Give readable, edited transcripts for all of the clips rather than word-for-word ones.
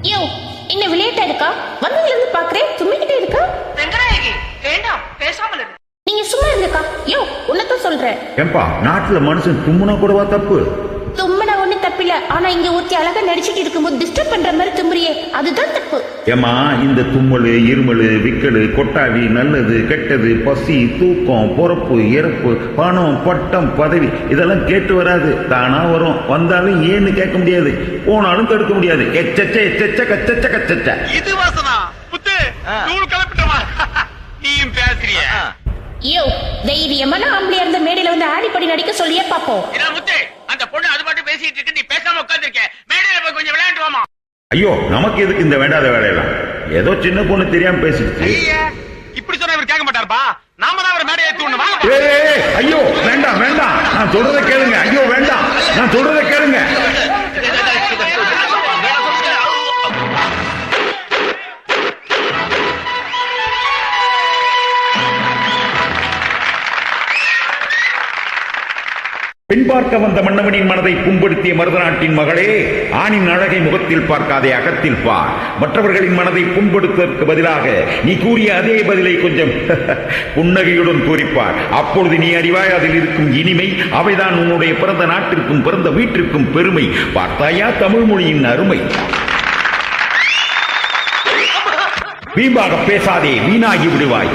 யோ, என்ன விளையாட்டா இருக்கா? வந்ததுல இருந்து பாக்குறேன் தும்மிக்கிட்டே இருக்கா. வெங்கடாயகி வேண்டாம், பேசாமல் இரு. நீங்க சும்மா இருங்கக்கா. யோ, உன்னதான் சொல்றேன். ஏம்பா, நாட்டுல மனுஷன் தும்முனா கூடவா தப்பு? தும்முனா ஒண்ணு தப்பில்ல. ஆனா இங்க ஒருத்தி அழகா நடிச்சிட்டு இருக்கும்போது டிஸ்டர்ப் பண்ற மாதிரி தும்புறியே, அதுதான் தப்பு. ஏமா, இந்த தும்மல், இருமல், விக்கல், கொட்டாவி, நல்லது கெட்டது, பசி, தூக்கம், பொறப்பு, இறப்பு, பணம், பட்டம், பதவி இதெல்லாம் கேட்டு வராது. தானா வரும். வந்தாலும் ஏன்னு கேட்க முடியாது, போனாலும் தடுக்க முடியாது. எச்சச்ச எச்சச்ச கச்சச்ச கச்சச்ச. இது வாசனா புத்து நூறு கிளப்பிட்டமா நீயும் பேசுறிய. யோ, தைரியமான ஆம்பளையா இருந்த மேடையில வந்து ஆடிப்படி நடிக்க சொல்லியே பாப்போம். என்ன முத்து, அந்த பொண்ணு அது மட்டும் பேசிட்டு இருக்கு, நீ பேசாம உட்கார்ந்திருக்க. மேடையில போய் கொஞ்சம் விளையாண்டு வாமா. ஐயோ, நமக்கு எதுக்கு இந்த வேண்டாத வேலையெல்லாம்? ஏதோ சின்ன பொண்ணு தெரியாம பேசிடுச்சு. இப்படி சொன்னா இவர் கேட்க மாட்டாருப்பா. நாம தான் அவர் மேடையை ஏத்தி விடணுமா? ஐயோ வேண்டாம் வேண்டாம், நான் சொல்றதை கேளுங்க. ஐயோ வேண்டாம், நான் சொல்றதை கேளுங்க. பெண் பார்க்க வந்த மன்னவனின் மனதை புண்படுத்திய மருதநாட்டின் மகளே, ஆணின் அழகை முகத்தில் பார்க்காதே, அகத்தில் பார். மற்றவர்களின் மனதை புண்படுத்துவதற்கு பதிலாக நீ கூறிய அதே பதிலை கொஞ்சம் புன்னகையுடன் கூறிப்பார். அப்பொழுது நீ அறிவாய் அதில் இருக்கும் இனிமை. அவைதான் உன்னுடைய பிறந்த நாட்டிற்கும் பிறந்த வீட்டிற்கும் பெருமை. பார்த்தாயா தமிழ் மொழியின் அருமை? வீம்பாக பேசாதே, வீணாகி விடுவாய்.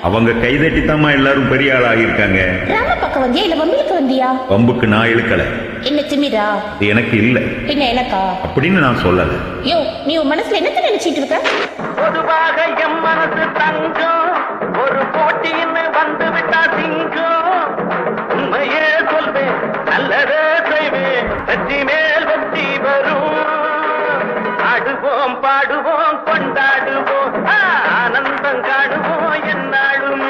அவங்க கைதட்டித்தாமா எல்லாரும் பெரிய ஆளாகி இருக்காங்க. ராம பக்கம் வந்தியா இல்ல வம்புக்கு வந்தியா? வம்புக்கு நான் இழுக்கல. என்ன திமிரா? எனக்கு இல்ல. என்ன எனக்கா? அப்படின்னு நான் சொல்லல. யோ, நீ உன் மனசுல என்னத்த நினைச்சிட்டு இருக்க? பொதுவாக எம் மனசு தங்கம், ஒரு போட்டின்னு வந்து விட்டா சிங்கம். உண்மையே சொல்வேன், நல்லதே செய்வேன், வெற்றி மேல் வெற்றி வரும். ஆடுவோம் பாடுவோம் கொண்டாடுவோம், ஆனந்தம் காணுவோம் என்னாலும்.